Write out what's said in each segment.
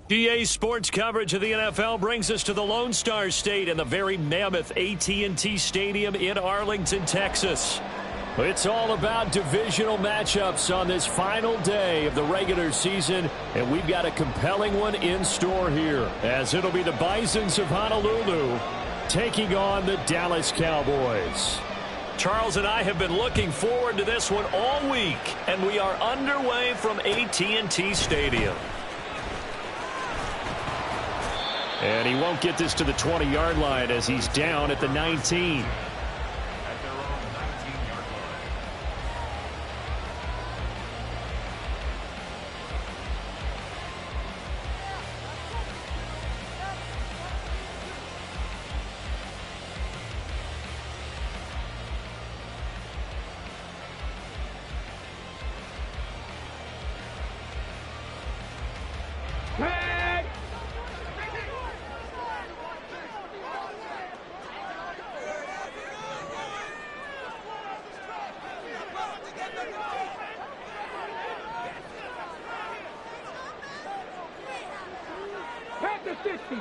EA Sports coverage of the NFL brings us to the Lone Star State and the very mammoth AT&T Stadium in Arlington, Texas. It's all about divisional matchups on this final day of the regular season, and we've got a compelling one in store here, as it'll be the Bisons of Honolulu taking on the Dallas Cowboys. Charles and I have been looking forward to this one all week, and we are underway from AT&T Stadium. And he won't get this to the 20-yard line as he's down at the 19.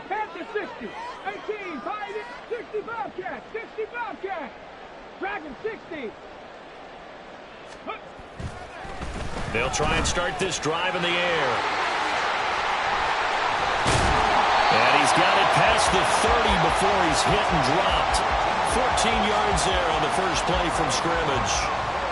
Panther 60, 18, Biden, 60 Bobcat, 60 Bobcat, Dragon 60. They'll try and start this drive in the air. And he's got it past the 30 before he's hit and dropped. 14 yards there on the first play from scrimmage.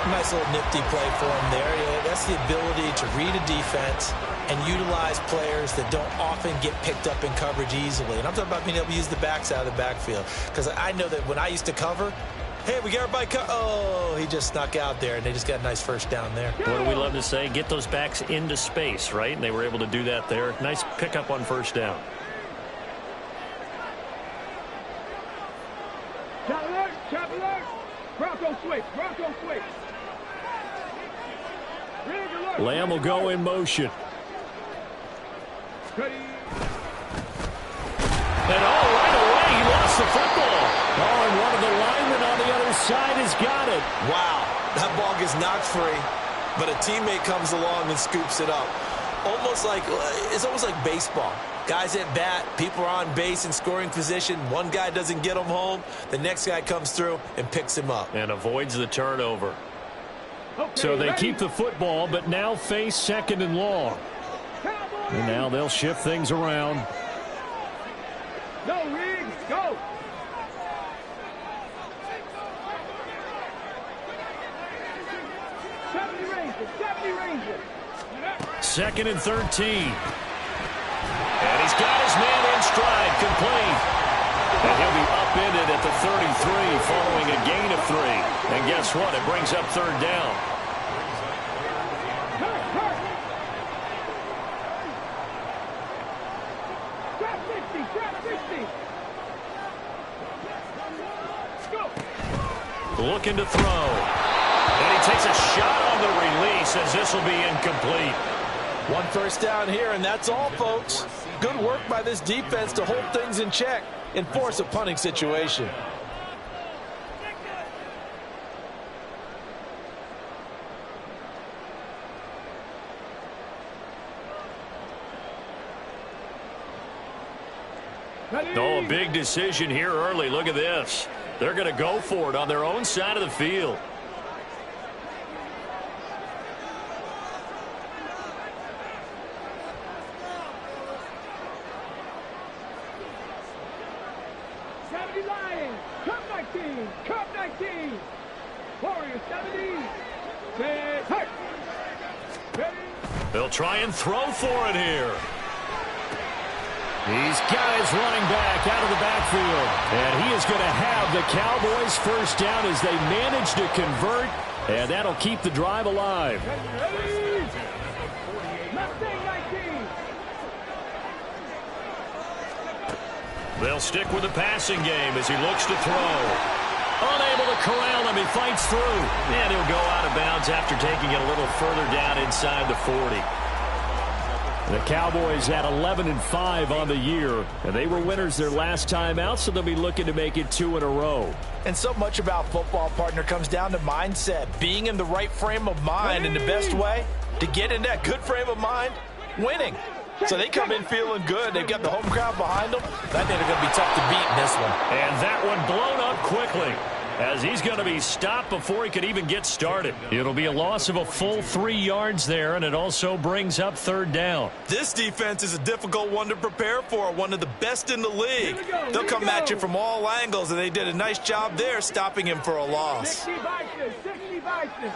Nice little nifty play for him there. Yeah, that's the ability to read a defense and utilize players that don't often get picked up in coverage easily. And I'm talking about being able to use the backs out of the backfield. Because I know that when I used to cover, hey, we got everybody oh, he just snuck out there, and they just got a nice first down there. What do we love to say? Get those backs into space, right? And they were able to do that there. Nice pickup on first down. Chop alert, Bronco switch, Bronco switch. Lamb will go in motion. And right away, he lost the football. Oh, and one of the linemen on the other side has got it. Wow, that ball gets knocked free, but a teammate comes along and scoops it up. It's almost like baseball. Guys at bat, people are on base in scoring position. One guy doesn't get him home. The next guy comes through and picks him up. And avoids the turnover. So they keep the football, but now face second and long. And now they'll shift things around. Go, Riggs, go. Second and 13. And he's got his man in stride, complete. And he'll be upended at the 33 following a gain of 3. And guess what? It brings up third down. Looking to throw. And he takes a shot on the release as this will be incomplete. One first down here, and that's all, folks. Good work by this defense to hold things in check and force a punting situation. Oh, a big decision here early. Look at this. They're going to go for it on their own side of the field. Lions, Cup 19, Cup 19. Warriors 70. They'll try and throw for it here. He's got his running back out of the backfield. And he is going to have the Cowboys first down as they manage to convert. And that'll keep the drive alive. They'll stick with the passing game as he looks to throw. Unable to corral him. He fights through. And he'll go out of bounds after taking it a little further down inside the 40. The Cowboys had 11-5 on the year, and they were winners their last time out, so they'll be looking to make it 2 in a row. And so much about football, partner, comes down to mindset, being in the right frame of mind, and the best way to get in that good frame of mind, winning. So they come in feeling good. They've got the home crowd behind them. I think they're going to be tough to beat in this one. And that one blown up quickly, as he's going to be stopped before he could even get started. It'll be a loss of a full 3 yards there, and it also brings up third down. This defense is a difficult one to prepare for, one of the best in the league. They'll come at you from all angles, and they did a nice job there stopping him for a loss. 60 bison, 60 bison.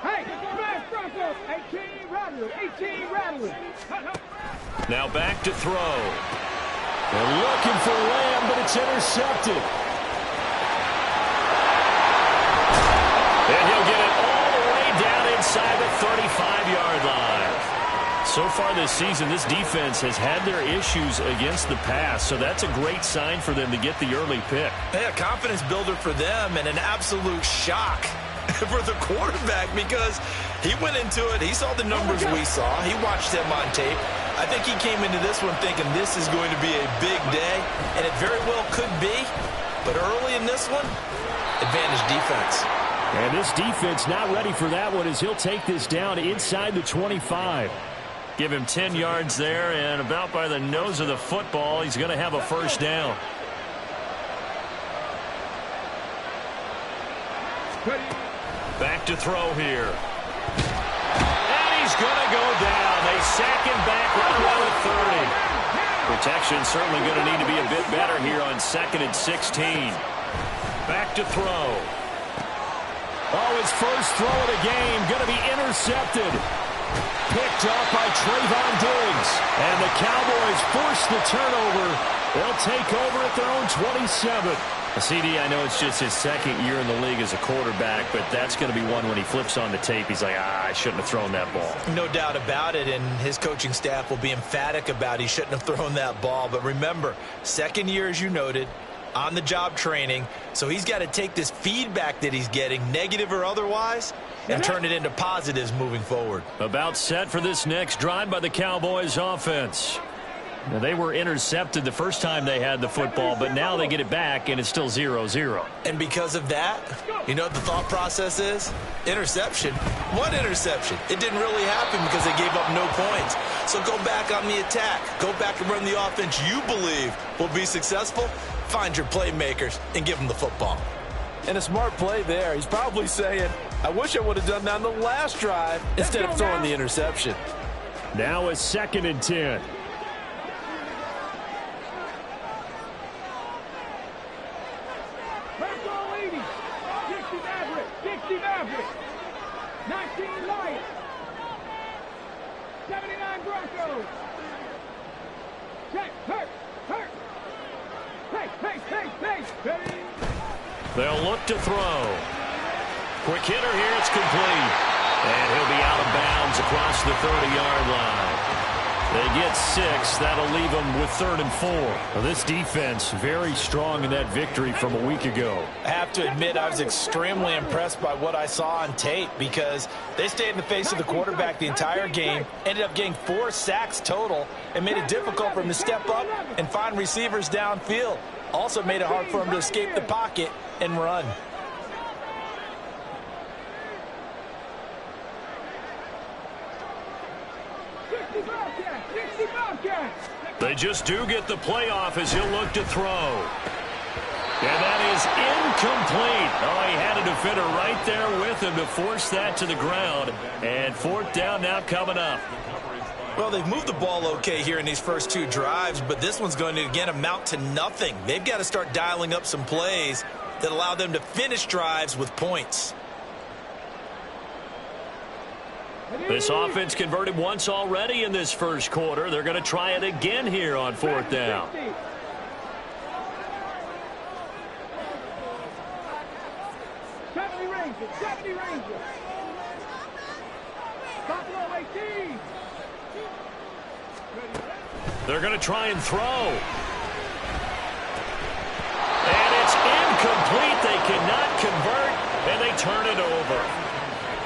Hey, smash Bronco, 18 rattling, 18 rattling. Now back to throw. They're looking for Lamb, but it's intercepted. And he'll get it all the way down inside the 35-yard line. So far this season, this defense has had their issues against the pass, so that's a great sign for them to get the early pick. Yeah, confidence builder for them and an absolute shock for the quarterback, because he went into it, he saw the numbers we saw, he watched them on tape. I think he came into this one thinking this is going to be a big day, and it very well could be, but early in this one, advantage defense. And this defense not ready for that one, as he'll take this down inside the 25. Give him 10 yards there, and about by the nose of the football, he's going to have a first down. Back to throw here. And he's going to go down. They sack him back right around the 30. Protection certainly going to need to be a bit better here on 2nd and 16. Back to throw. Oh, his first throw of the game going to be intercepted. Picked up by Trayvon Diggs. And the Cowboys force the turnover. They'll take over at their own 27. CD, I know it's just his second year in the league as a quarterback, but that's going to be one when he flips on the tape. He's like, I shouldn't have thrown that ball. No doubt about it, and his coaching staff will be emphatic about he shouldn't have thrown that ball. But remember, second year, as you noted, on-the-job training, so he's got to take this feedback that he's getting, negative or otherwise, and turn it into positives moving forward. About set for this next drive by the Cowboys offense. Now, they were intercepted the first time they had the football, but now they get it back, and it's still 0-0. And because of that, you know what the thought process is? Interception. What interception? It didn't really happen because they gave up no points. So go back on the attack. Go back and run the offense you believe will be successful. Find your playmakers and give them the football. And a smart play there. He's probably saying, I wish I would have done that on the last drive instead of throwing the interception. Now it's 2nd and 10. Bronco 80, 60 Maverick, 60 Maverick, 19 Light, 79 Broncos. Check, hurt. Hey. They'll look to throw. Quick hitter here, it's complete. And he'll be out of bounds across the 30-yard line. They get 6. That'll leave them with 3rd and 4. Well, this defense very strong in that victory from a week ago. I have to admit I was extremely impressed by what I saw on tape, because they stayed in the face of the quarterback the entire game, ended up getting 4 sacks total, and made it difficult for him to step up and find receivers downfield. Also made it hard for him to escape the pocket and run. They just do get the playoff as he'll look to throw. And that is incomplete. Oh, he had a defender right there with him to force that to the ground. And 4th down now coming up. Well, they've moved the ball okay here in these first 2 drives, but this one's going to, again, amount to nothing. They've got to start dialing up some plays that allow them to finish drives with points. This offense converted once already in this first quarter. They're going to try it again here on 4th down. 70 Rangers. Buffalo 18. They're going to try and throw. And it's incomplete. They cannot convert, and they turn it over.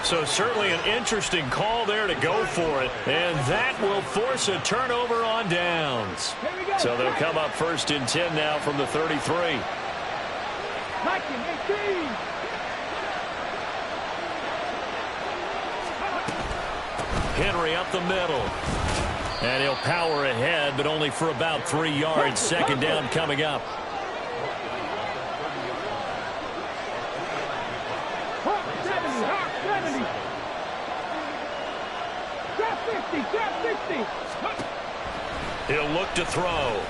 So certainly an interesting call there to go for it. And that will force a turnover on downs. So they'll come up 1st and 10 now from the 33. Viking 18. Henry up the middle. And he'll power ahead, but only for about 3 yards. Second down coming up. Hawk 70, Hawk 70. Trap 50, trap 60. He'll look to throw.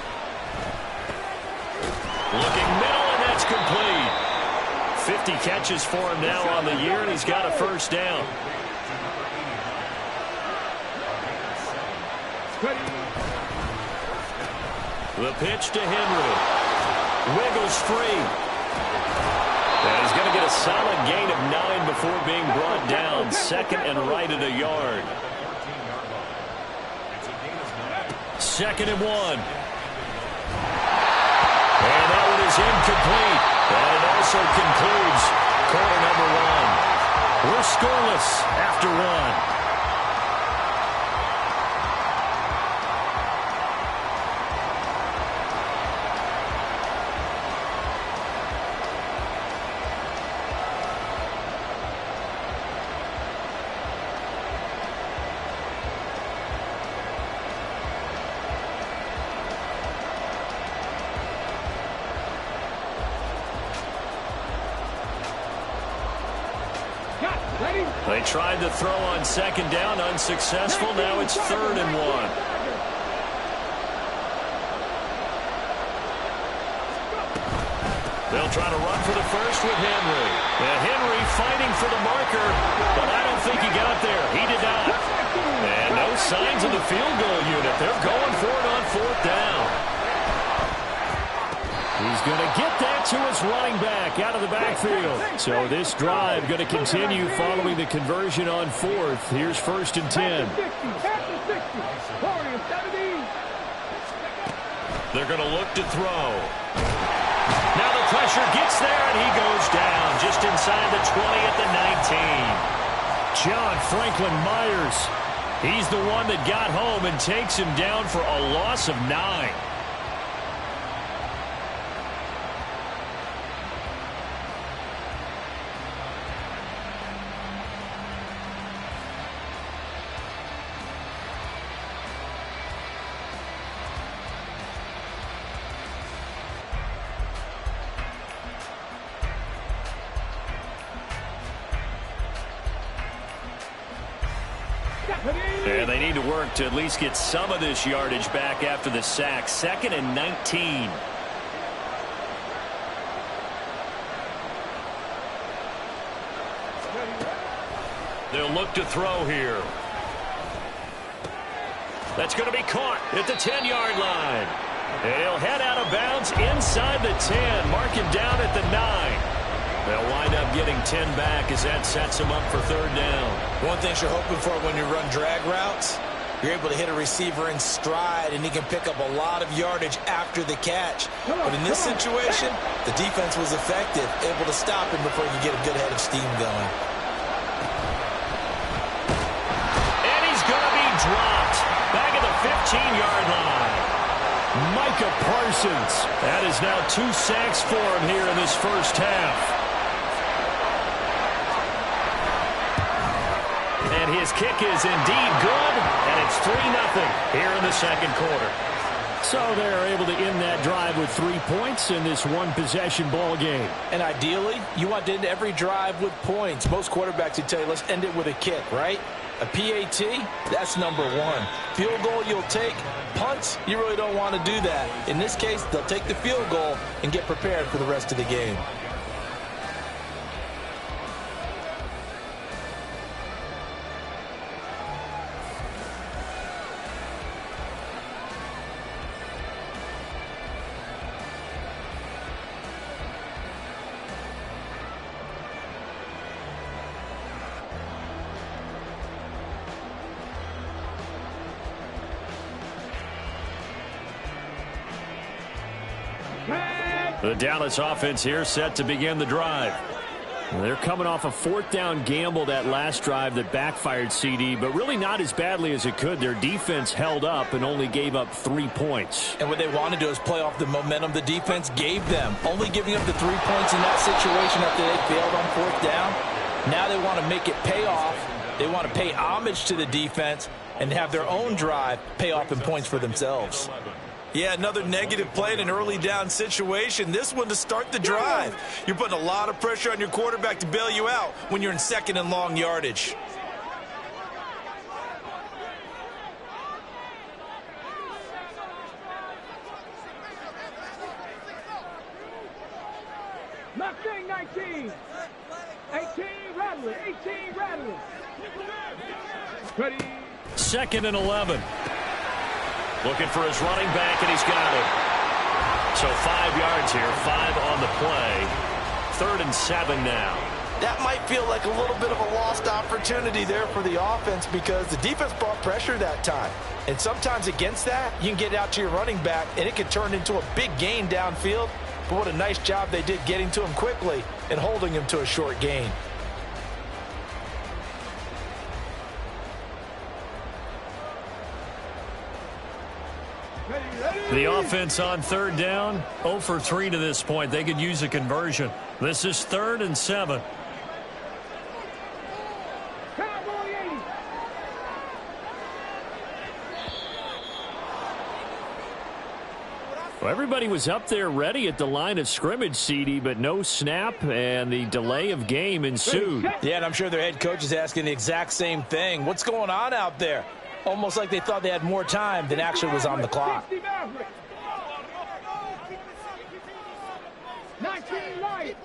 Looking middle, and that's complete. 50 catches for him now on the year, and he's got a first down. The pitch to Henry. Wiggles free. And he's going to get a solid gain of 9 before being brought down. Second and right at a yard. Second and 1. And that one is incomplete. And it also concludes quarter number 1. We're scoreless after 1. They tried to throw on second down, unsuccessful. Now it's third and 1. They'll try to run for the first with Henry. And Henry fighting for the marker, but I don't think he got there. He did not. And no signs of the field goal unit. They're going for it on fourth down. He's going to get that to his running back out of the backfield. So this drive going to continue following the conversion on fourth. Here's first and 10. They're going to look to throw. Now the pressure gets there, and he goes down just inside the 20 at the 19. John Franklin Myers. He's the one that got home and takes him down for a loss of 9. And they need to work to at least get some of this yardage back after the sack. Second and 19. They'll look to throw here. That's going to be caught at the 10-yard line. And he'll head out of bounds inside the 10. Mark him down at the 9. They'll wind up getting 10 back as that sets them up for third down. One thing you're hoping for when you run drag routes, you're able to hit a receiver in stride, and he can pick up a lot of yardage after the catch. But in this situation, the defense was effective, able to stop him before he could get a good head of steam going. And he's going to be dropped back at the 15-yard line. Micah Parsons. That is now 2 sacks for him here in this first half. And his kick is indeed good, and it's 3-0 here in the second quarter. So they're able to end that drive with 3 points in this one-possession ball game. And ideally, you want to end every drive with points. Most quarterbacks would tell you, let's end it with a kick, right? A PAT, that's number 1. Field goal you'll take. Punts, you really don't want to do that. In this case, they'll take the field goal and get prepared for the rest of the game. The Dallas offense here set to begin the drive. They're coming off a fourth down gamble that last drive that backfired, CD, but really not as badly as it could. Their defense held up and only gave up 3 points. And what they want to do is play off the momentum the defense gave them. Only giving up the 3 points in that situation after they failed on fourth down. Now they want to make it pay off. They want to pay homage to the defense and have their own drive pay off in points for themselves. Yeah, another negative play in an early down situation. This one to start the drive. You're putting a lot of pressure on your quarterback to bail you out when you're in second and long yardage. Mustang 19. 18 Rattler. 18 Rattler. Ready. 2nd and 11. Looking for his running back, and he's got it. So 5 yards here, 5 on the play. 3rd and 7 now. That might feel like a little bit of a lost opportunity there for the offense because the defense brought pressure that time. And sometimes against that, you can get out to your running back, and it can turn into a big gain downfield. But what a nice job they did getting to him quickly and holding him to a short gain. The offense on 3rd down, 0 for 3 to this point. They could use a conversion. This is 3rd and 7. Cowboy 80. Well, everybody was up there ready at the line of scrimmage, CD, but no snap, and the delay of game ensued. Yeah, and I'm sure their head coach is asking the exact same thing. What's going on out there? Almost like they thought they had more time than actually was on the clock. 19 Light.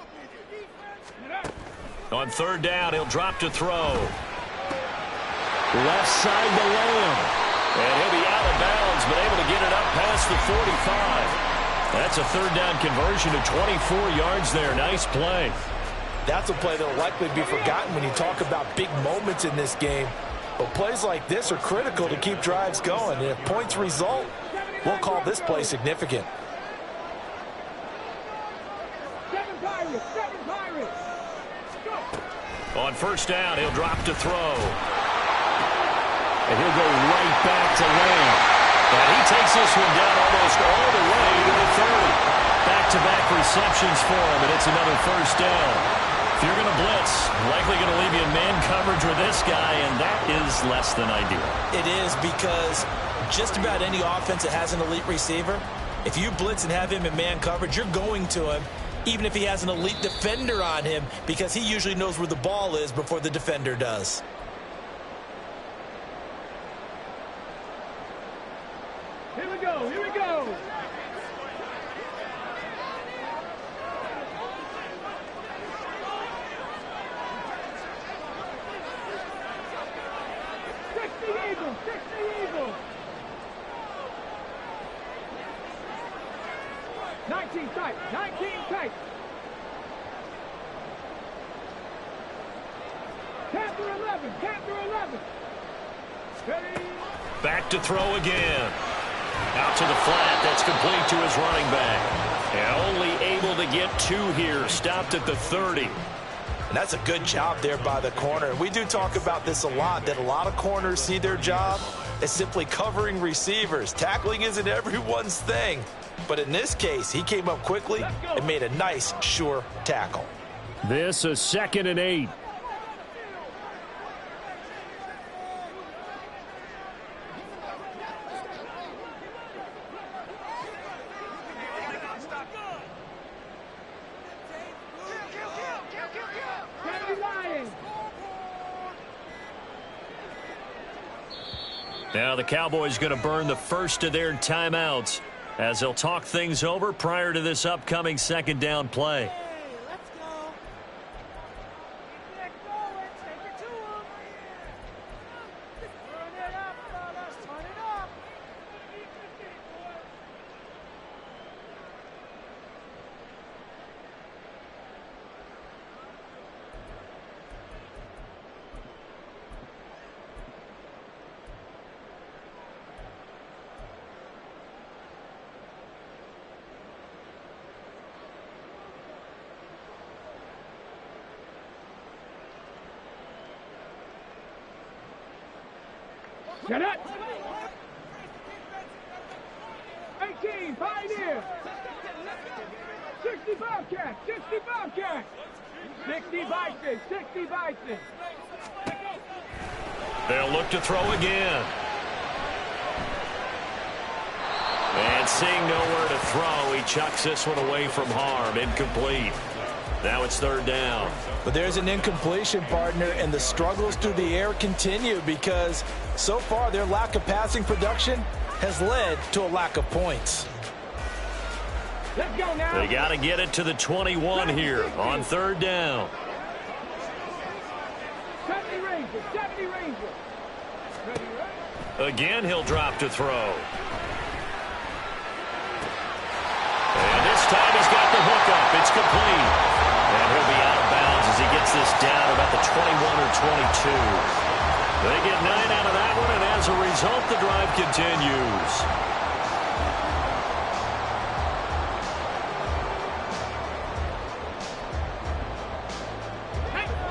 On 3rd down, he'll drop to throw. Left side to Lamb. And he'll be out of bounds, but able to get it up past the 45. That's a 3rd down conversion to 24 yards there. Nice play. That's a play that will likely be forgotten when you talk about big moments in this game. But plays like this are critical to keep drives going. And if points result, we'll call this play significant. 7 Pirates. 7 Pirates. Go. On 1st down, he'll drop to throw. And he'll go right back to Lamb. And he takes this one down almost all the way to the 30. Back-to-back receptions for him, and it's another 1st down. If you're going to blitz, likely going to leave you in man coverage with this guy, and that is less than ideal. It is because just about any offense that has an elite receiver, if you blitz and have him in man coverage, you're going to him, even if he has an elite defender on him, because he usually knows where the ball is before the defender does. Here we go. Here we go. Eagle. 60 Eagle. 19 tight. 19 tight. Panther 11. Panther 11. Ready. Back to throw again. Out to the flat. That's complete to his running back. And only able to get 2 here. Stopped at the 30. And that's a good job there by the corner. We do talk about this a lot, that a lot of corners see their job as simply covering receivers. Tackling isn't everyone's thing. But in this case, he came up quickly and made a nice, sure tackle. This is 2nd and 8. Now the Cowboys going to burn the first of their timeouts as they'll talk things over prior to this upcoming 2nd down play. Get it. 18, Pioneer. 60 Bobcat, 60 Bobcat. 60 Bison, 60 Bison. They'll look to throw again. And seeing nowhere to throw, he chucks this one away from harm. Incomplete. Now it's third down. But there's an incompletion, partner, and the struggles through the air continue because so far their lack of passing production has led to a lack of points. Let's go now. They got to get it to the 21 here on third down. 70 Rangers, 70 Rangers. Ready, right? Again, he'll drop to throw. And this time he's got the hook up. It's complete. And he'll be out of bounds as he gets this down about the 21 or 22. They get 9 out of that one, and as a result, the drive continues.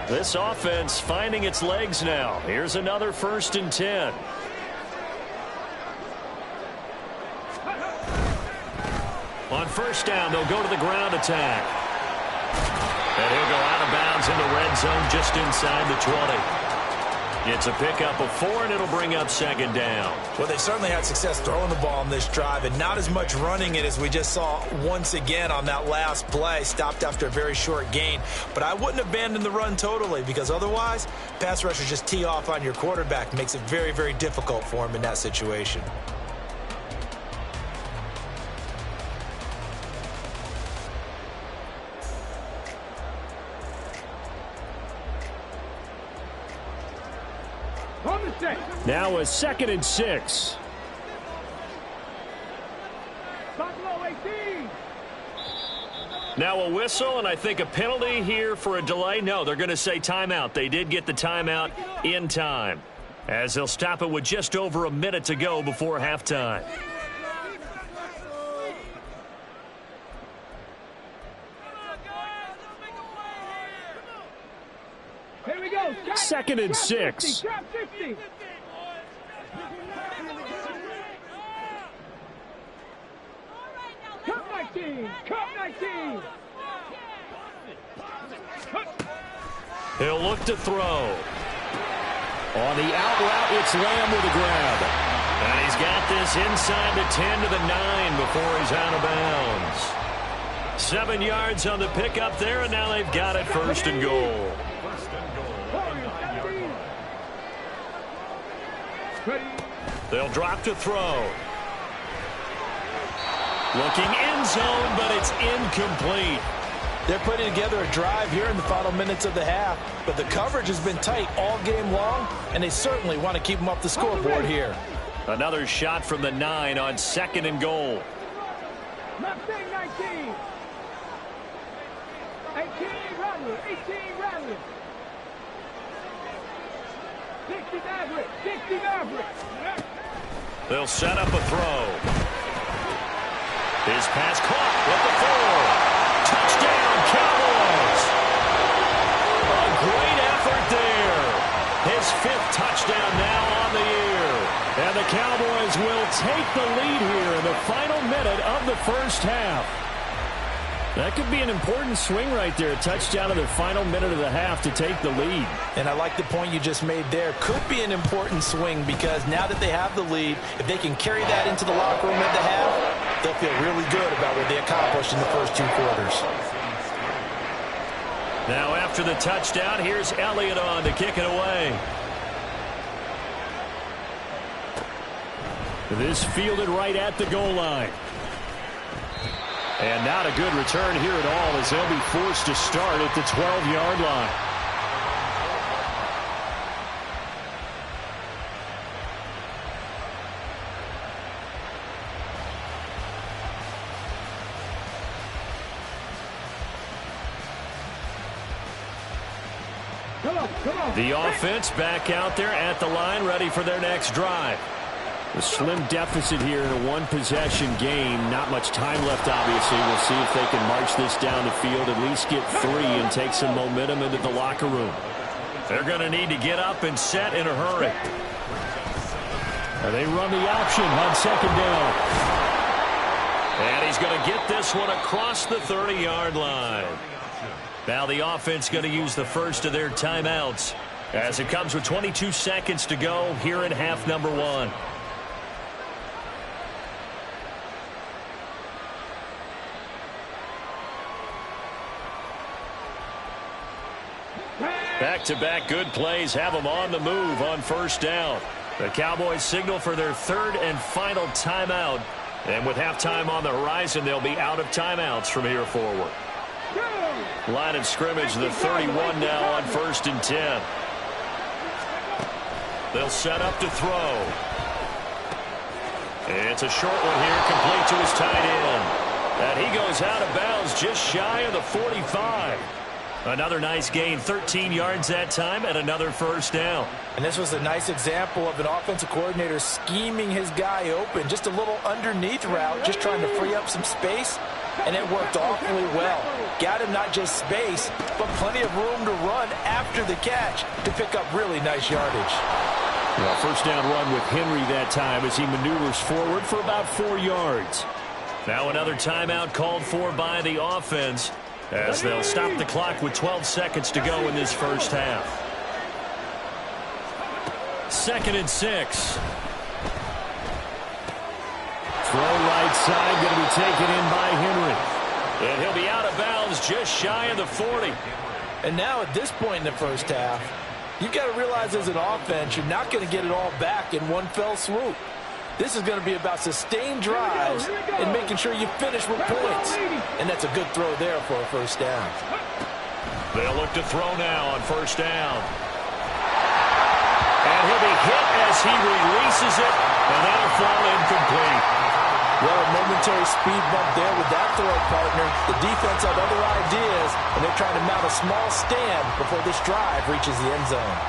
This offense finding its legs now. Here's another 1st and 10. On first down, they'll go to the ground attack. And he'll go out of bounds in the red zone just inside the 20. It's a pickup of 4, and it'll bring up 2nd down. Well, they certainly had success throwing the ball on this drive and not as much running it as we just saw once again on that last play. Stopped after a very short gain. But I wouldn't abandon the run totally because otherwise, pass rushers just tee off on your quarterback. Makes it very, very difficult for him in that situation. Now a 2nd and 6. Buffalo 18. Now a whistle, and I think a penalty here for a delay. No, they're going to say timeout. They did get the timeout in time, as they'll stop it with just over a minute to go before halftime. Here we go. 2nd and 6. Trap 60. Cup 19. Cup 19. He'll look to throw. On the out route, it's Lamb with a grab. And he's got this inside the 10 to the 9 before he's out of bounds. 7 yards on the pickup there, and now they've got it 1st and goal. They'll drop to throw. Looking end zone, but it's incomplete. They're putting together a drive here in the final minutes of the half, but the coverage has been tight all game long, and they certainly want to keep them up the scoreboard here. Another shot from the 9 on 2nd and goal. Mustang 19. 18 Rattler. 18 Rattler. 60 Maverick. 60 Maverick. They'll set up a throw. His pass caught with the 4. Touchdown, Cowboys. A great effort there. His 5th touchdown now on the year. And the Cowboys will take the lead here in the final minute of the 1st half. That could be an important swing right there. A touchdown in the final minute of the half to take the lead. And I like the point you just made there. Could be an important swing because now that they have the lead, if they can carry that into the locker room at the half, they'll feel really good about what they accomplished in the first 2 quarters. Now after the touchdown, here's Elliott on to kick it away. This fielded right at the goal line. And not a good return here at all as they'll be forced to start at the 12-yard line. Come on. The offense back out there at the line, ready for their next drive. A slim deficit here in a 1-possession game. Not much time left, obviously. We'll see if they can march this down the field, at least get 3 and take some momentum into the locker room. They're going to need to get up and set in a hurry. And they run the option on second down. And he's going to get this one across the 30-yard line. Now the offense going to use the first of their timeouts as it comes with 22 seconds to go here in half number 1. Back-to-back good plays have them on the move on first down. The Cowboys signal for their third and final timeout. And with halftime on the horizon, they'll be out of timeouts from here forward. Line of scrimmage, the 31 now on 1st and 10. They'll set up to throw. It's a short one here, complete to his tight end. And he goes out of bounds just shy of the 45. Another nice gain, 13 yards that time, and another first down. And this was a nice example of an offensive coordinator scheming his guy open. Just a little underneath route, just trying to free up some space, and it worked awfully well. Got him not just space, but plenty of room to run after the catch to pick up really nice yardage. Well, first down run with Henry that time as he maneuvers forward for about 4 yards. Now another timeout called for by the offense, as they'll stop the clock with 12 seconds to go in this first half. 2nd and 6. Throw right side, going to be taken in by Henry. And he'll be out of bounds just shy of the 40. And now at this point in the first half, you've got to realize as an offense, you're not going to get it all back in one fell swoop. This is going to be about sustained drives and making sure you finish with points. And that's a good throw there for a first down. They'll look to throw now on first down. And he'll be hit as he releases it, and that'll fall incomplete. Well, a momentary speed bump there with that throw, partner. The defense had other ideas, and they're trying to mount a small stand before this drive reaches the end zone.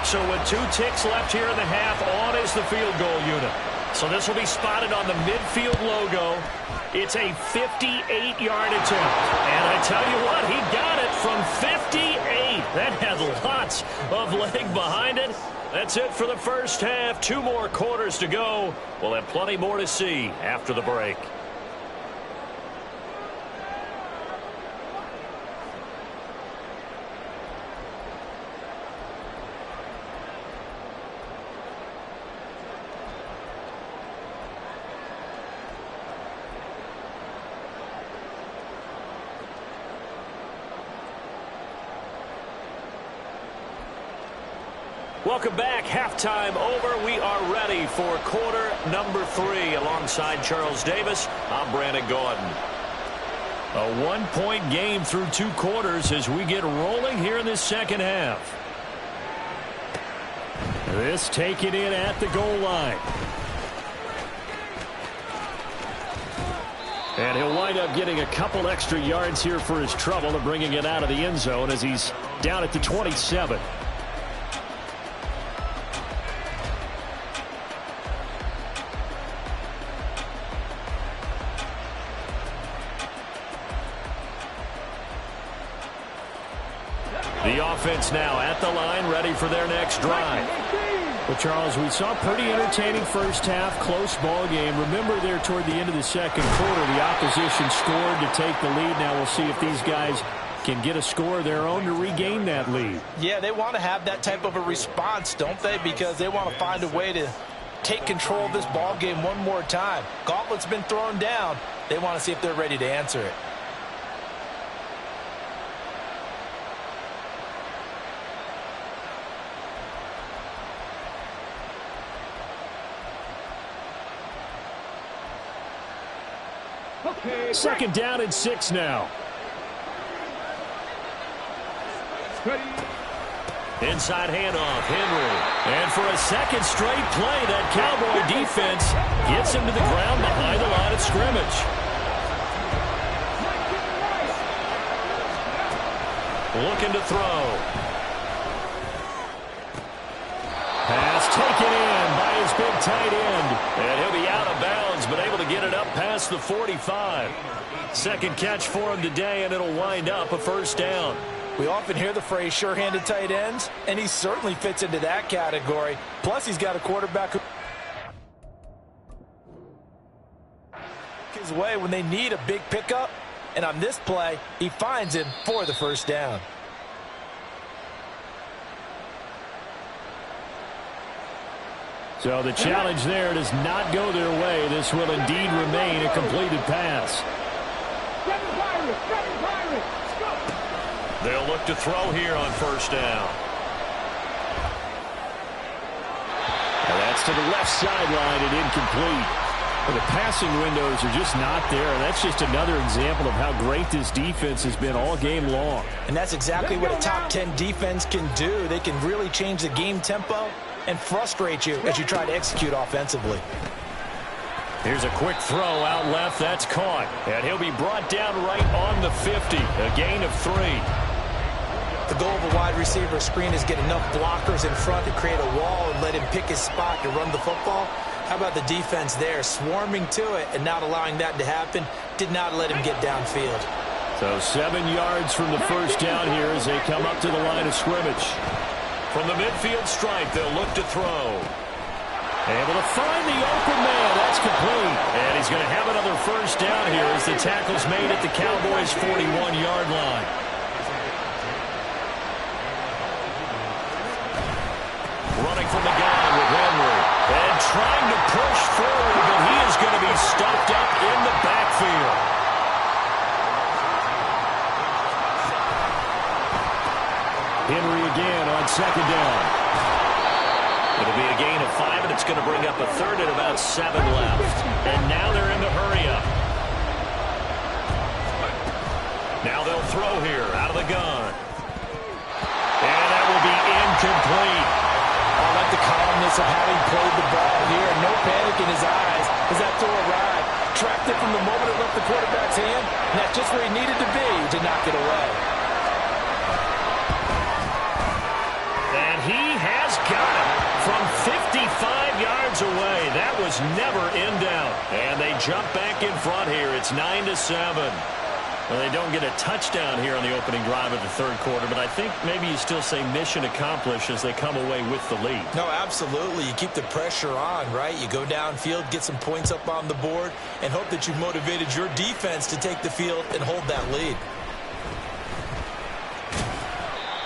So with 2 ticks left here in the half, on is the field goal unit. So this will be spotted on the midfield logo. It's a 58-yard attempt. And I tell you what, he got it from 58. That had lots of leg behind it. That's it for the first half. 2 more quarters to go. We'll have plenty more to see after the break. Welcome back. Halftime over. We are ready for quarter number 3. Alongside Charles Davis, I'm Brandon Gordon. A 1-point game through 2 quarters as we get rolling here in this second half. This taken in at the goal line. And he'll wind up getting a couple extra yards here for his trouble and bringing it out of the end zone as he's down at the 27. The offense now at the line, ready for their next drive. Well, Charles, we saw a pretty entertaining first half, close ball game. Remember there toward the end of the second quarter, the opposition scored to take the lead. Now we'll see if these guys can get a score of their own to regain that lead. Yeah, they want to have that type of a response, don't they? Because they want to find a way to take control of this ball game one more time. Gauntlet's been thrown down. They want to see if they're ready to answer it. Second down and 6 now. Inside handoff, Henry. And for a second straight play, that Cowboy defense gets him to the ground behind the line of scrimmage. Looking to throw. Pass taken in by his big tight end. And he'll be out of bounds, but able to get it up past the 45. Second catch for him today, and it'll wind up a first down. We often hear the phrase sure-handed tight ends, and he certainly fits into that category. Plus, he's got a quarterback who his way when they need a big pickup, and on this play, he finds him for the first down. So the challenge there does not go their way. This will indeed remain a completed pass. They'll look to throw here on first down. And that's to the left sideline and incomplete. The passing windows are just not there. And that's just another example of how great this defense has been all game long. And that's exactly what a top 10 defense can do. They can really change the game tempo and frustrate you as you try to execute offensively. Here's a quick throw out left. That's caught. And he'll be brought down right on the 50. A gain of 3. The goal of a wide receiver screen is get enough blockers in front to create a wall and let him pick his spot to run the football. How about the defense there, swarming to it and not allowing that to happen? Did not let him get downfield. So 7 yards from the first down here as they come up to the line of scrimmage. From the midfield stripe, they'll look to throw. Able to find the open man. That's complete. And he's going to have another first down here as the tackle's made at the Cowboys' 41-yard line. Running from the gun with Henry. And trying to push forward, but he is going to be stopped up in the backfield. Henry again on second down. It'll be a gain of 5, and it's going to bring up a third and about 7 left. And now they're in the hurry-up. Now they'll throw here out of the gun. And that will be incomplete. I like the calmness of how he played the ball here. No panic in his eyes as that throw arrived. Tracked it from the moment it left the quarterback's hand, and that's just where he needed to be to knock it away. And he has got it from 55 yards away. That was never in doubt. And they jump back in front here. It's 9-7. Well, they don't get a touchdown here on the opening drive of the third quarter, but I think maybe you still say mission accomplished as they come away with the lead. No, absolutely. You keep the pressure on, right? You go downfield, get some points up on the board, and hope that you've motivated your defense to take the field and hold that lead.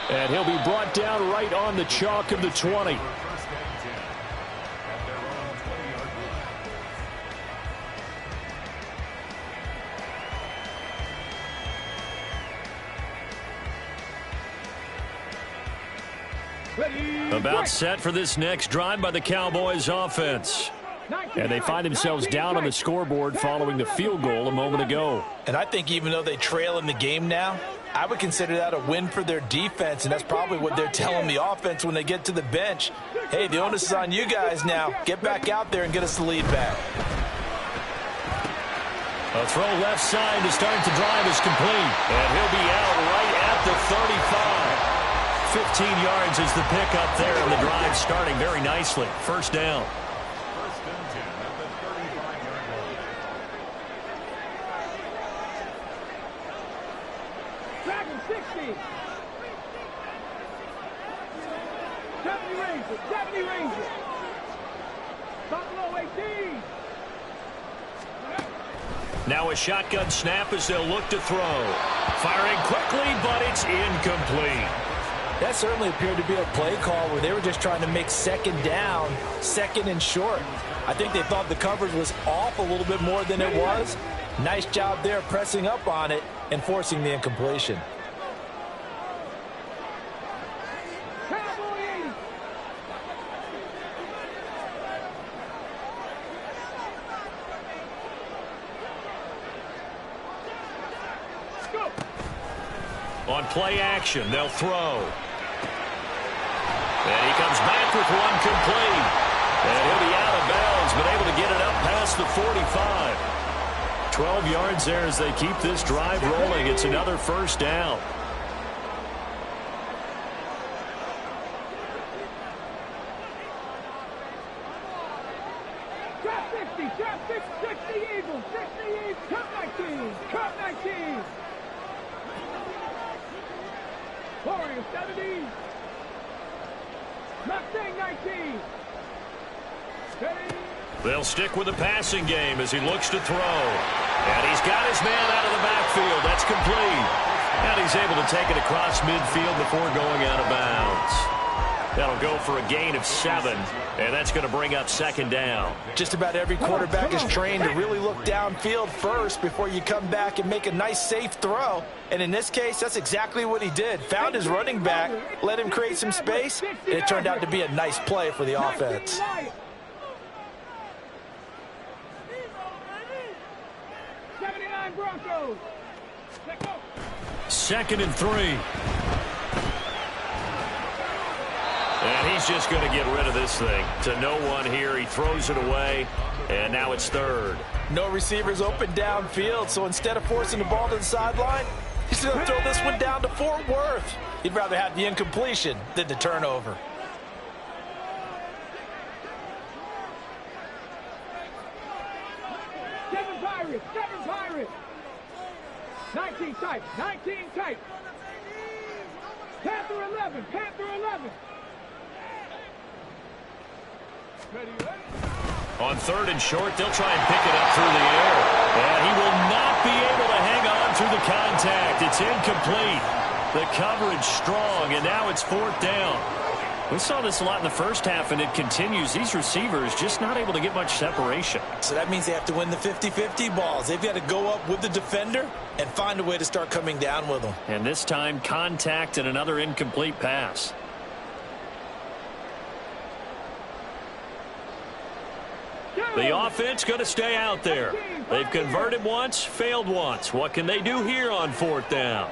And he'll be brought down right on the chalk of the 20. About set for this next drive by the Cowboys offense. And they find themselves down on the scoreboard following the field goal a moment ago. And I think even though they trail in the game now, I would consider that a win for their defense, and that's probably what they're telling the offense when they get to the bench. Hey, the onus is on you guys now. Get back out there and get us the lead back. A throw left side to start the drive is complete. And he'll be out right at the 35. 15 yards is the pickup there, and the drive starting very nicely. First down. First and 10 at the 35-yard line. Dragon 60. 70 Rangers. 70 Rangers. Buffalo 18. Now a shotgun snap as they'll look to throw. Firing quickly, but it's incomplete. That certainly appeared to be a play call where they were just trying to make second down, second and short. I think they thought the coverage was off a little bit more than it was. Nice job there pressing up on it and forcing the incompletion. On play action, they'll throw. And he comes back with one complete. And he'll be out of bounds, but able to get it up past the 45. 12 yards there as they keep this drive rolling. It's another first down. Drop 60, drop 60 Eagles, 60 Eagles, cut 19, cut 19. Warriors 70. Mustang 19. Ready. They'll stick with the passing game as he looks to throw. And he's got his man out of the backfield. That's complete. And he's able to take it across midfield before going out of bounds. That'll go for a gain of 7, and that's going to bring up second down. Just about every quarterback is trained to really look downfield first before you come back and make a nice, safe throw. And in this case, that's exactly what he did. Found his running back, let him create some space, and it turned out to be a nice play for the offense. 79 Broncos. Second and 3. And he's just going to get rid of this thing. To no one here. He throws it away, and now it's third. No receivers open downfield, so instead of forcing the ball to the sideline, he's going to throw this one down to Fort Worth. He'd rather have the incompletion than the turnover. Seven Pirates. 19 tight. Panther 11. Ready. On third and short, they'll try and pick it up through the air. And he will not be able to hang on through the contact. It's incomplete. The coverage strong, and now it's fourth down. We saw this a lot in the first half, and it continues. These receivers just not able to get much separation. So that means they have to win the 50-50 balls. They've got to go up with the defender and find a way to start coming down with them. And this time, contact and another incomplete pass. The offense going to stay out there. They've converted once, failed once. What can they do here on fourth down?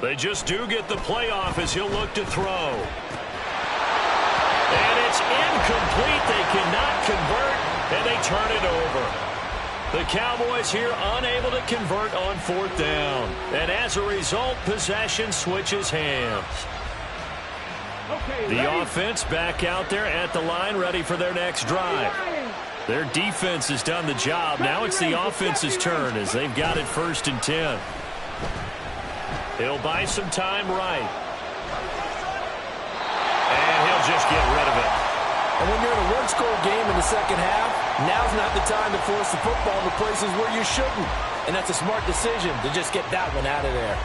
They just do get the playoff as he'll look to throw. And it's incomplete. They cannot convert, and they turn it over. The Cowboys here unable to convert on fourth down. And as a result, possession switches hands. The offense back out there at the line, ready for their next drive. Their defense has done the job. Now it's the offense's turn as they've got it 1st and 10. He'll buy some time right. And he'll just get rid of it. And when you're in a one-score game in the second half, now's not the time to force the football to places where you shouldn't. And that's a smart decision to just get that one out of there.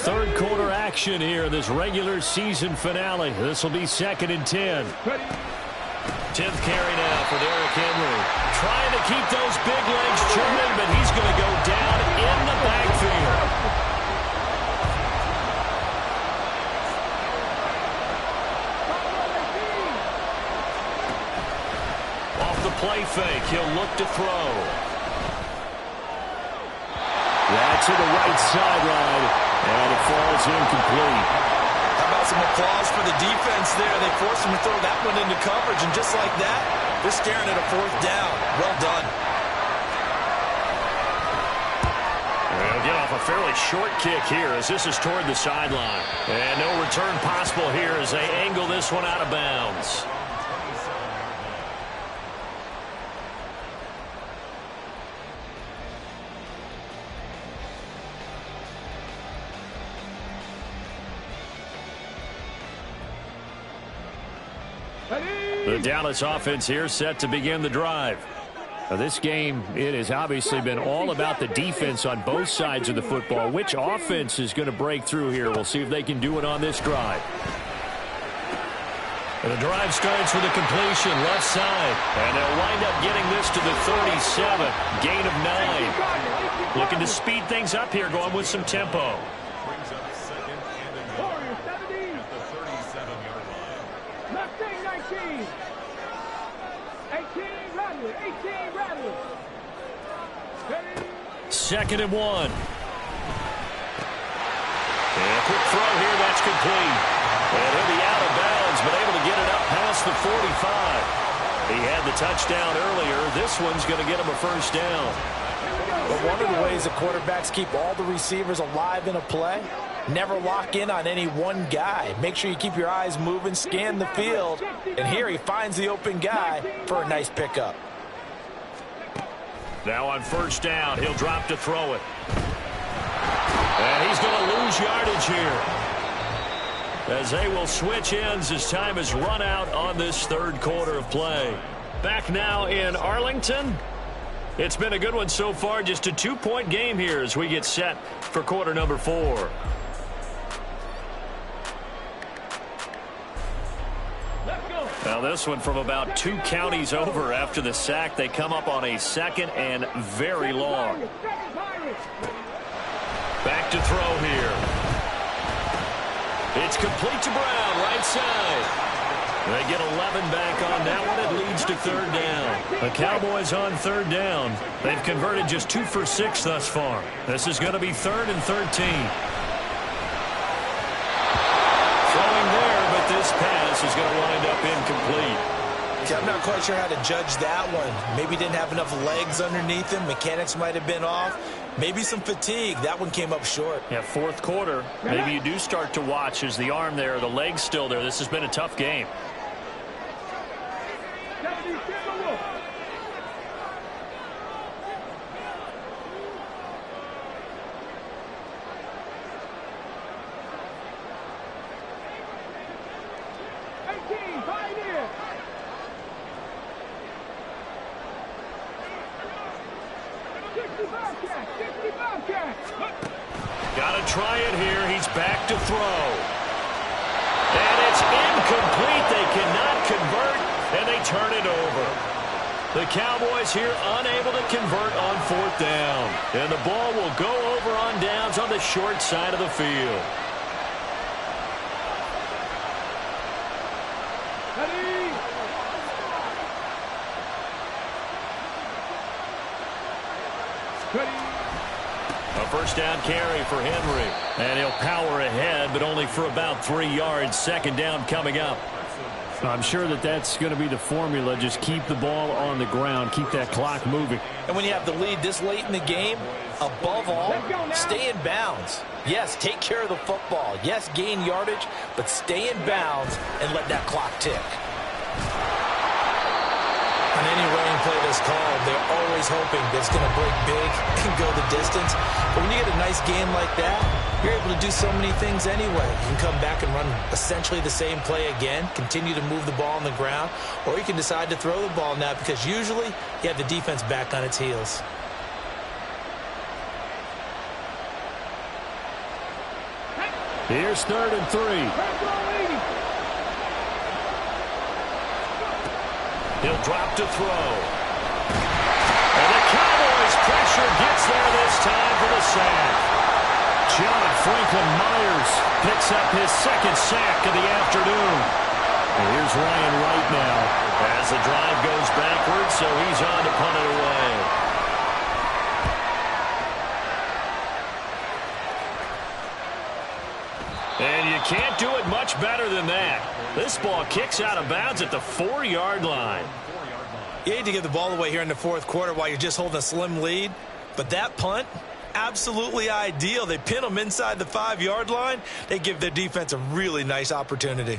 Third quarter action here in this regular season finale. This will be 2nd and 10. 10th carry now for Derrick Henry. Trying to keep those big legs churning, but he's going to go down in the backfield. Off the play fake, he'll look to throw. That's to the right sideline, and it falls incomplete. How about some applause for the defense there? They forced him to throw that one into coverage, and just like that, they're staring at a fourth down. Well done. They'll get off a fairly short kick here as this is toward the sideline. And no return possible here as they angle this one out of bounds. The Dallas offense here set to begin the drive. Now this game, it has obviously been all about the defense on both sides of the football. Which offense is going to break through here? We'll see if they can do it on this drive. And the drive starts with a completion left side. And they'll wind up getting this to the 37. Gain of 9. Looking to speed things up here, going with some tempo. Second and 1. And a quick throw here, that's complete. And he'll be out of bounds, but able to get it up past the 45. He had the touchdown earlier. This one's going to get him a first down. But one of the ways that quarterbacks keep all the receivers alive in a play, never lock in on any one guy. Make sure you keep your eyes moving, scan the field, and here he finds the open guy for a nice pickup. Now on first down, he'll drop to throw it. And he's going to lose yardage here, as they will switch ends as time has run out on this third quarter of play. Back now in Arlington. It's been a good one so far. Just a 2-point game here as we get set for quarter number 4. Now this one from about 2 counties over after the sack. They come up on a 2nd and very long. Back to throw here. It's complete to Brown, right side. They get 11 back on that one. It leads to third down. The Cowboys on third down. They've converted just 2 for 6 thus far. This is going to be 3rd and 13. Throwing there, but this pass is going to wind up incomplete. I'm not quite sure how to judge that one. Maybe didn't have enough legs underneath him. Mechanics might have been off. Maybe some fatigue. That one came up short. Yeah, fourth quarter. Maybe you do start to watch as the arm there, the leg's still there. This has been a tough game. Got to try it here. He's back to throw. And it's incomplete. They cannot convert, and they turn it over. The Cowboys here unable to convert on 4th down. And the ball will go over on downs on the short side of the field. A first down carry for Henry. And he'll power ahead, but only for about 3 yards. 2nd down coming up. I'm sure that that's going to be the formula. Just keep the ball on the ground. Keep that clock moving. And when you have the lead this late in the game, above all, stay in bounds. Yes, take care of the football. Yes, gain yardage, but stay in bounds and let that clock tick. On any running play that's called, they're always hoping that it's going to break big and go the distance. But when you get a nice game like that, you're able to do so many things anyway. You can come back and run essentially the same play again, continue to move the ball on the ground, or you can decide to throw the ball now because usually you have the defense back on its heels. Here's 3rd and 3. He'll drop to throw. And the Cowboys pressure gets there this time for the sack. John Franklin Myers picks up his 2nd sack of the afternoon. And here's Ryan Wright now as the drive goes backwards, so he's on to punt it away. And you can't do it much better than that. This ball kicks out of bounds at the 4-yard line. You hate to give the ball away here in the 4th quarter while you're just holding a slim lead, but that punt, absolutely ideal. They pin them inside the 5-yard line. They give their defense a really nice opportunity.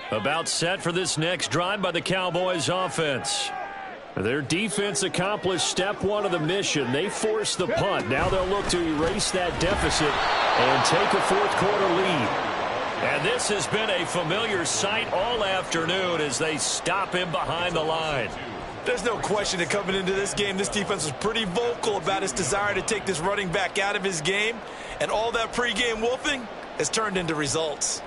About set for this next drive by the Cowboys offense. Their defense accomplished step 1 of the mission. They forced the punt. Now they'll look to erase that deficit and take a 4th quarter lead. And this has been a familiar sight all afternoon as they stop him behind the line. There's no question that coming into this game, this defense was pretty vocal about its desire to take this running back out of his game. And all that pregame wolfing has turned into results.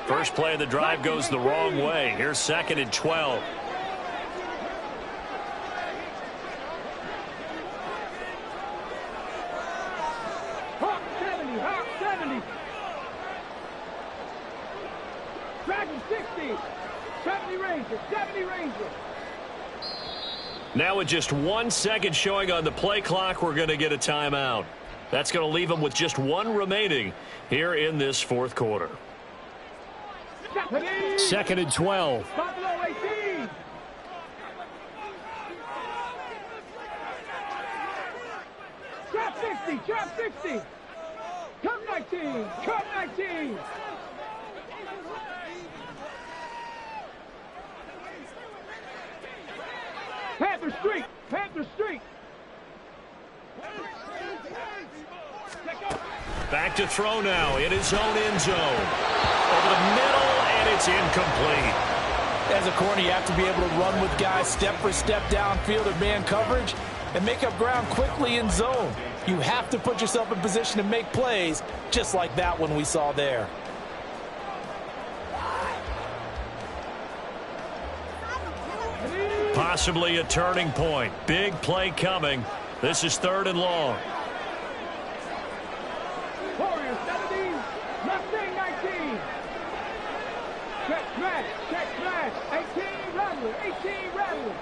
First play of the drive goes the wrong way. Here's 2nd and 12. Dragon 60. 70 Ranger. 70 Ranger. Now with just 1 second showing on the play clock, we're going to get a timeout. That's going to leave them with just 1 remaining here in this fourth quarter. 2nd and 12. Buffalo 18. Trap 60. Trap 60. Come 19. Come 19. Panther Street. Panther Street. Back to throw now in his own end zone. Over the middle, and it's incomplete. As a corner, you have to be able to run with guys step for step downfield of man coverage and make up ground quickly in zone. You have to put yourself in position to make plays, just like that one we saw there. Possibly a turning point. Big play coming. This is 3rd and long. Warriors 17. Mustang 19. Check smash. Check smash. 18 Rattler. 18 Rattler.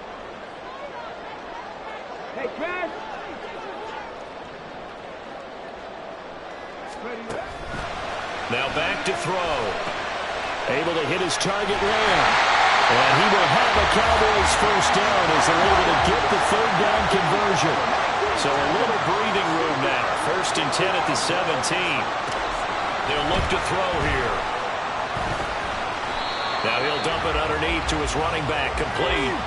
Hey, smash. Ready. Now back to throw. Able to hit his target man. And he will have a Cowboys first down as they're able to get the 3rd down conversion. So a little breathing room now. 1st and 10 at the 17. They'll look to throw here. Now he'll dump it underneath to his running back. Complete.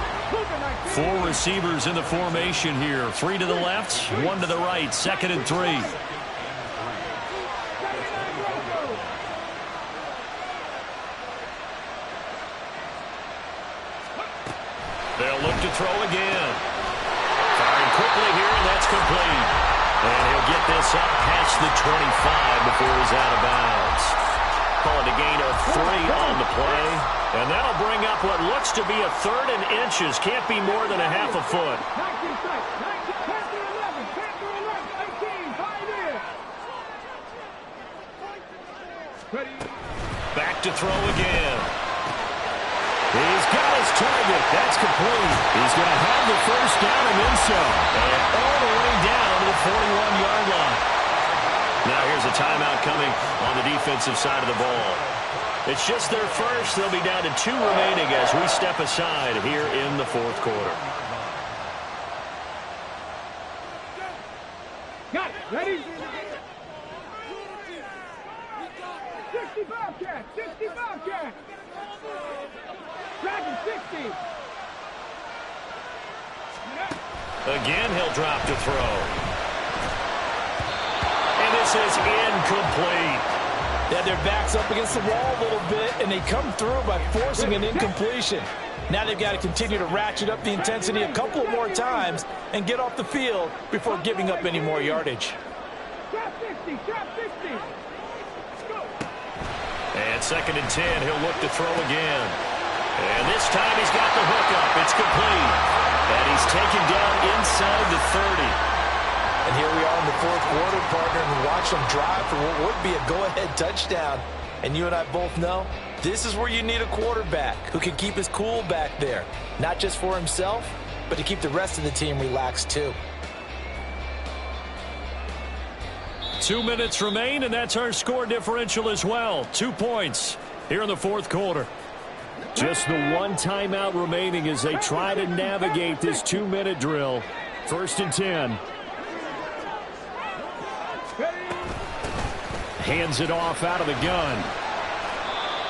4 receivers in the formation here. 3 to the left, 1 to the right. 2nd and 3. They'll look to throw again. Firing quickly here, and that's complete. And he'll get this up past the 25 before he's out of bounds. Call it a gain of 3 on the play. And that'll bring up what looks to be a 3rd and inches. Can't be more than a half a foot. 19 strikes. 19, Panther 11. Panther 11. 18. 5 there. Ready. Back to throw again. He's got his target. That's complete. He's going to have the first down and then some. And all the way down to the 41-yard line. Now here's a timeout coming on the defensive side of the ball. It's just their first. They'll be down to 2 remaining as we step aside here in the fourth quarter. Got it. Ready? 65 cat. 65 cat. Dragon 60. Again, he'll drop to throw. And this is incomplete. They had their backs up against the wall a little bit, and they come through by forcing an incompletion. Now they've got to continue to ratchet up the intensity a couple more times and get off the field before giving up any more yardage. Trap 60. Trap 60. Go. And 2nd and 10, he'll look to throw again. And this time he's got the hook up. It's complete. And he's taken down inside the 30. And here we are in the fourth quarter, partner, and watch them drive for what would be a go-ahead touchdown. And you and I both know this is where you need a quarterback who can keep his cool back there, not just for himself, but to keep the rest of the team relaxed too. 2 minutes remain, and that's our score differential as well. 2 points here in the fourth quarter. Just the 1 timeout remaining as they try to navigate this 2-minute drill. 1st and 10. Hands it off out of the gun.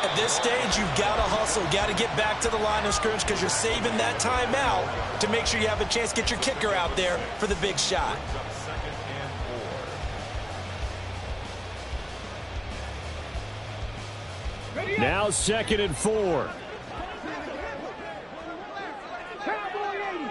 At this stage, you've got to hustle, got to get back to the line of scrimmage because you're saving that timeout to make sure you have a chance to get your kicker out there for the big shot. Now 2nd and 4. Cowboy 80.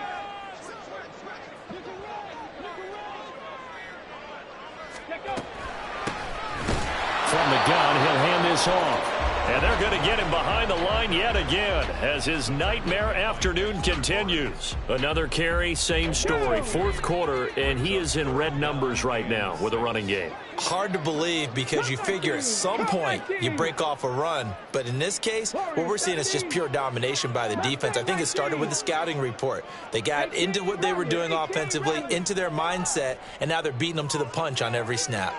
From the gun, he'll hand this off. And they're going to get him behind the line yet again as his nightmare afternoon continues. Another carry, same story. Fourth quarter, and he is in red numbers right now with a running game. Hard to believe because you figure at some point you break off a run. But in this case, what we're seeing is just pure domination by the defense. I think it started with the scouting report. They got into what they were doing offensively, into their mindset, and now they're beating them to the punch on every snap.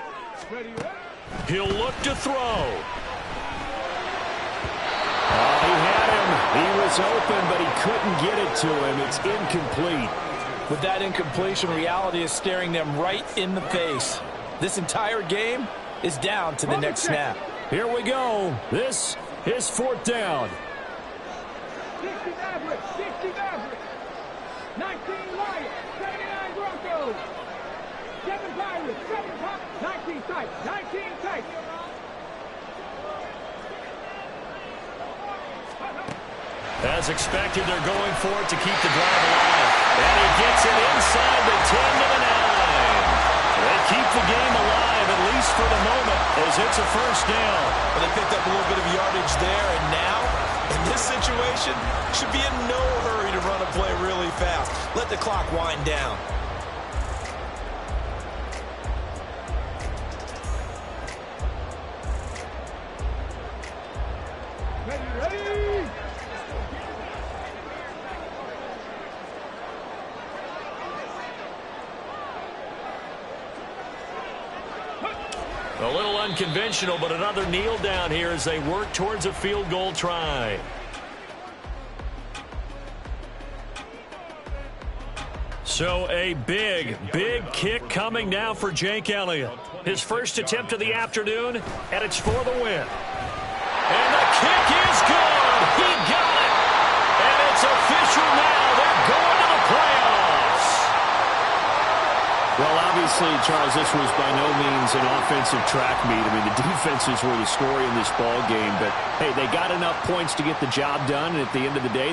He'll look to throw. He had him. He was open, but he couldn't get it to him. It's incomplete. With that incompletion, reality is staring them right in the face. This entire game is down to the next snap. Here we go. This is fourth down. 60 Maverick, 60 Maverick. 19 Lions, 79 Broncos. 7 Pirates, 7 Pirates. 19 Titans, 19 Titans. As expected, they're going for it to keep the drive alive. And he gets it inside the 10 to the 9. They keep the game alive, at least for the moment, as it's a first down. Well, they picked up a little bit of yardage there, and now, in this situation, should be in no hurry to run a play really fast. Let the clock wind down. Ready? A little unconventional, but another kneel down here as they work towards a field goal try. So a big, big kick coming now for Jake Elliott. His first attempt of the afternoon, and it's for the win. And the kick is good. He got it. And it's official now. They're going to the playoffs. Well, obviously, Charles, this was by no means an offensive track meet. I mean, the defenses were the story in this ball game. But, hey, they got enough points to get the job done. And at the end of the day,